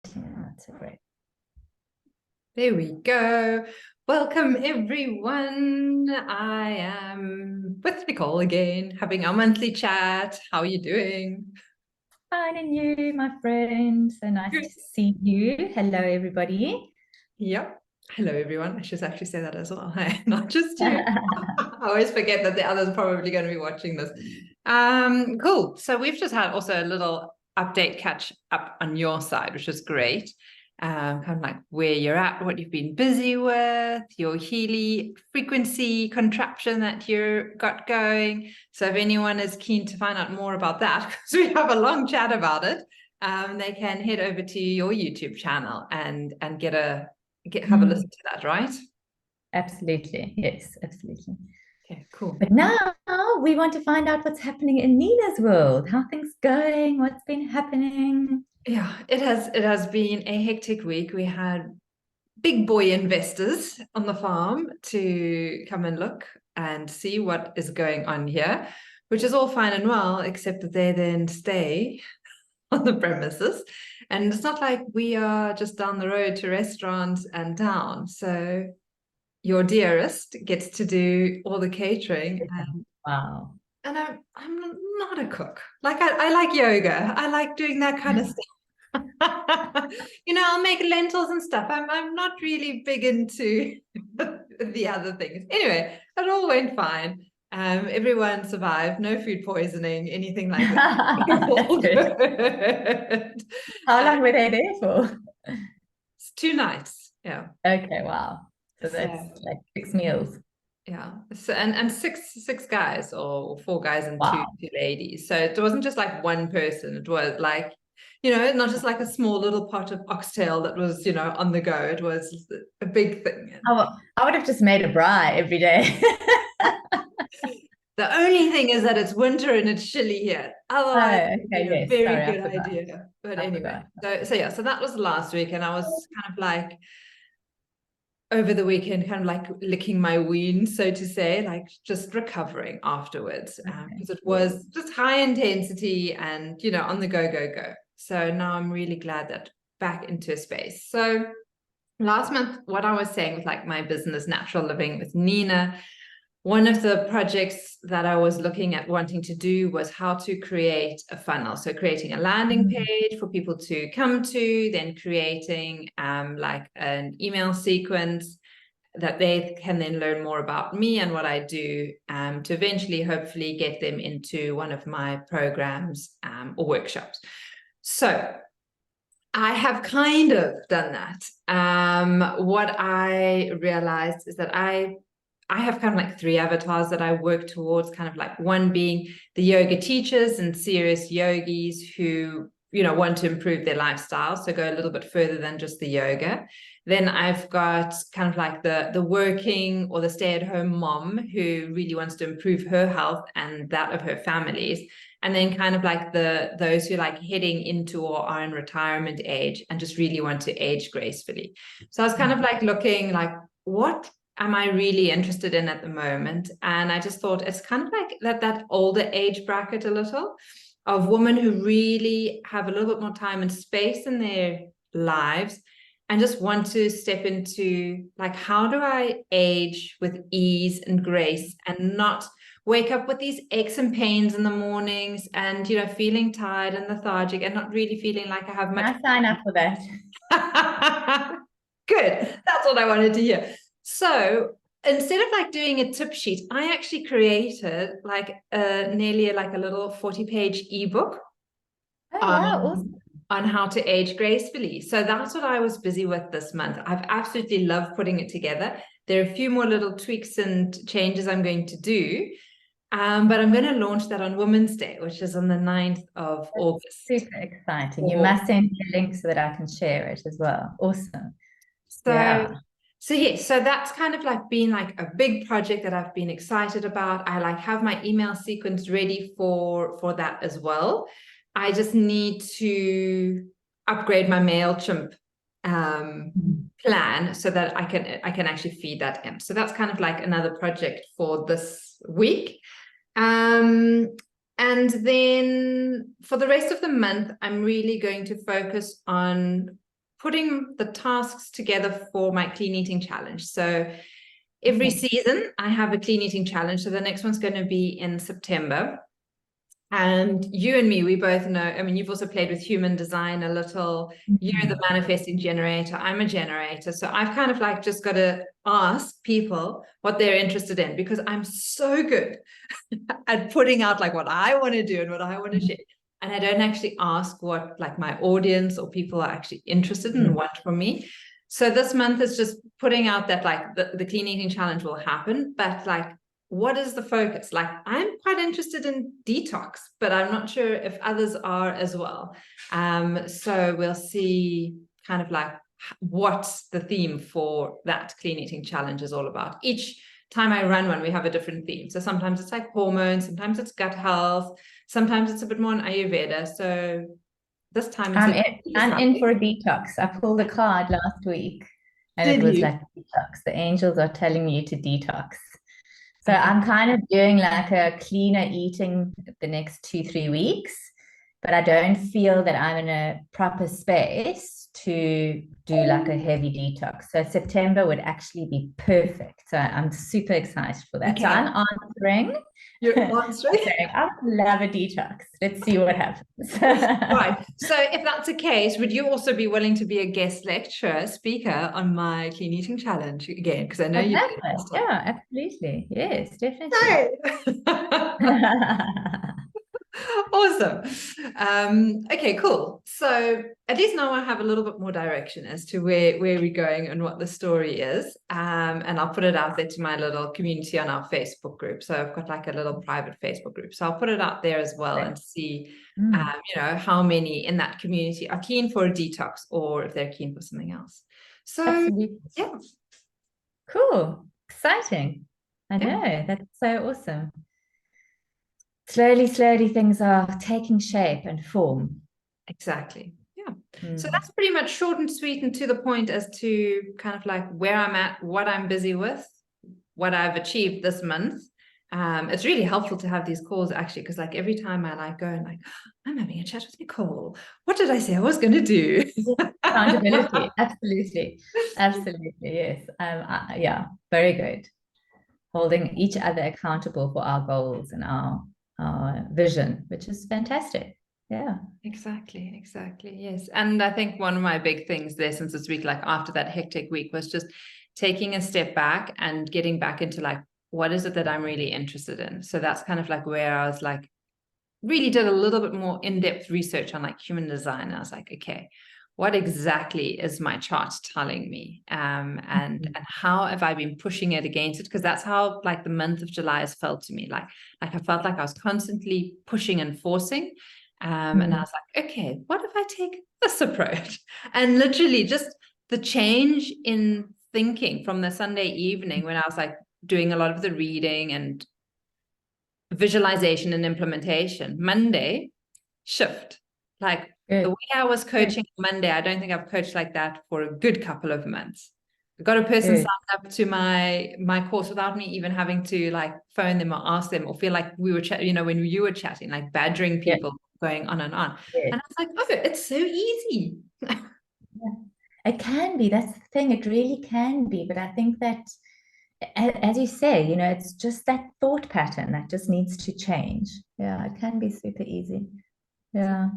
That's so great. There we go. Welcome, everyone. I am with Nicole again, having our monthly chat. How are you doing? Fine, and you, my friend. So nice Good. to see you. Hello, everybody. Yep. Hello, everyone. I should actually say that as well. Hey, not just you. I always forget that the others are probably going to be watching this. Cool. So we've just had also a little update catch up on your side, which is great. Kind of like where you're at, what you've been busy with, your Healy frequency contraption that you got going. So if anyone is keen to find out more about that, because we have a long chat about it, they can head over to your YouTube channel and have a listen to that, right? Absolutely. Yes, absolutely. Okay, cool. But now we want to find out what's happening in Nina's world. How things going? What's been happening? Yeah, it has been a hectic week. We had big boy investors on the farm to come and look and see what is going on here, which is all fine and well, except that they then stay on the premises. And it's not like we are just down the road to restaurants and town. So your dearest gets to do all the catering, Wow. and I'm not a cook. Like I like yoga. I like doing that kind of stuff. I'll make lentils and stuff. I'm not really big into the other things. Anyway, it all went fine. Everyone survived, no food poisoning, anything like that. That's All good. good. How long were they there for? It's 2 nights. Yeah. Okay, wow. So that's So like 6 meals. yeah. So and six guys or four guys and two Wow. ladies. So it wasn't just like one person. It was like, not just like a small little pot of oxtail that was, on the go. It was a big thing. I would have just made a braai every day. The only thing is that it's winter and it's chilly here. Oh, Otherwise, it would okay, be a yes. very Sorry, I good forgot. idea. But I anyway, forgot. so yeah, so that was last week, and I was kind of like over the weekend, kind of like licking my wounds, so to say, like just recovering afterwards, Okay. because it was just high intensity and on the go, go, go. So now I'm really glad that back into a space. So last month, what I was saying with like my business, Natural Living with Nina, one of the projects that I was looking at wanting to do was how to create a funnel. So creating a landing page for people to come to, then creating like an email sequence that they can then learn more about me and what I do, to eventually hopefully get them into one of my programs or workshops. So I have kind of done that. What I realized is that I have kind of like 3 avatars that I work towards, kind of like one being the yoga teachers and serious yogis who, want to improve their lifestyle. So go a little bit further than just the yoga. Then I've got kind of like the working or the stay-at-home mom who really wants to improve her health and that of her families. And then kind of like those who like heading into or are in retirement age and just really want to age gracefully. So I was kind of like looking like, what am I really interested in at the moment? And I just thought it's kind of like that older age bracket a little, of women who really have a little bit more time and space in their lives and just want to step into like, how do I age with ease and grace and not wake up with these aches and pains in the mornings and feeling tired and lethargic and not really feeling like I have much. I sign up for that. Good. That's what I wanted to hear. So instead of like doing a tip sheet, I actually created like nearly like a little 40-page ebook Oh, wow. on Awesome. on how to age gracefully. So that's what I was busy with this month. I've absolutely loved putting it together. There are a few more little tweaks and changes I'm going to do. But I'm going to launch that on Women's Day, which is on the 9th of August. Super exciting. You Or must send me a link so that I can share it as well. Awesome. So, Yeah. so yes, so that's kind of like been like a big project that I've been excited about. I like have my email sequence ready for that as well. I just need to upgrade my MailChimp plan so that I can actually feed that in. So that's kind of like another project for this week. And then for the rest of the month, I'm really going to focus on putting the tasks together for my clean eating challenge. So every season I have a clean eating challenge. So the next one's going to be in September. And you and me, we both know, I mean, you've also played with human design a little. You're the manifesting generator. I'm a generator. So I've kind of like just got to ask people what they're interested in, because I'm so good at putting out like what I want to do and what I want to share. And I don't actually ask what like my audience or people are actually interested in and want from me. So this month is just putting out that like the clean eating challenge will happen, but like, what is the focus? Like, I'm quite interested in detox, but I'm not sure if others are as well. So we'll see kind of like what the theme for that clean eating challenge is all about. Each time I run one, we have a different theme. So sometimes it's like hormones, sometimes it's gut health, sometimes it's a bit more on Ayurveda. So this time I'm in for a detox. I pulled a card last week and it was like detox. The angels are telling me to detox. So I'm kind of doing like a cleaner eating the next 2-3 weeks, but I don't feel that I'm in a proper space to do like a heavy detox. So September would actually be perfect. So I'm super excited for that. Okay. So I'm answering. You're answering? Okay, I would love a detox. Let's see what happens. Right. So if that's the case, would you also be willing to be a guest lecturer, speaker on my clean eating challenge again? Because I know you did it. Yeah, absolutely. Yes, definitely. Awesome. Okay, cool. So at least now I have a little bit more direction as to where we're going and what the story is. And I'll put it out there to my little community on our Facebook group. So I've got like a little private Facebook group. So I'll put it out there as well and see, how many in that community are keen for a detox or if they're keen for something else. So absolutely. yeah. Cool. Exciting. I know. That's so awesome. Slowly, slowly, things are taking shape and form. Exactly. Yeah. So that's pretty much short and sweet and to the point as to kind of like where I'm at, what I'm busy with, what I've achieved this month. It's really helpful to have these calls actually, because like every time I like go and like, I'm having a chat with Nicole. What did I say I was going to do? Accountability. Absolutely. Absolutely. Yes. Yeah. Very good. Holding each other accountable for our goals and our vision, which is fantastic. Yeah. Exactly. Yes. And I think one of my big things there since this week, like after that hectic week, was just taking a step back and getting back into like, what is it that I'm really interested in? So that's kind of like where I was like, really did a little bit more in-depth research on like human design. I was like, okay, what exactly is my chart telling me? And how have I been pushing it against it? Because that's how like the month of July has felt to me. Like I felt like I was constantly pushing and forcing. And I was like, okay, what if I take this approach? And literally just the change in thinking from the Sunday evening when I was like doing a lot of the reading and visualization and implementation. Monday, shift. Like the way I was coaching Monday, I don't think I've coached like that for a good couple of months. I got a person signed up to my course without me even having to like phone them or ask them or feel like we were chatting, when you were chatting, like badgering people, going on and on. And I was like, oh, it's so easy. It can be. That's the thing. It really can be. But I think that, as you say, it's just that thought pattern that just needs to change. Yeah, it can be super easy. Yeah.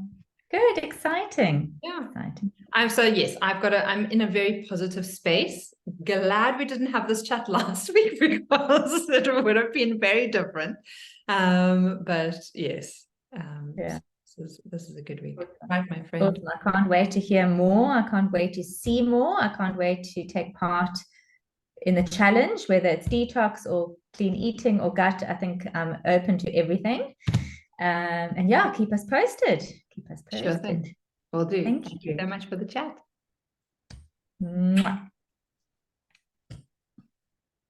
Good. Exciting. Yeah. Exciting. I'm in a very positive space. Glad we didn't have this chat last week because it would have been very different. But yes. Yeah. This is a good week. Right, my friend. Awesome. I can't wait to hear more. I can't wait to see more. I can't wait to take part in the challenge, whether it's detox or clean eating or gut. I think I'm open to everything. And yeah, keep us posted. Keep us posted. Sure thing. Will do. Thank Thank you so much for the chat. Mwah.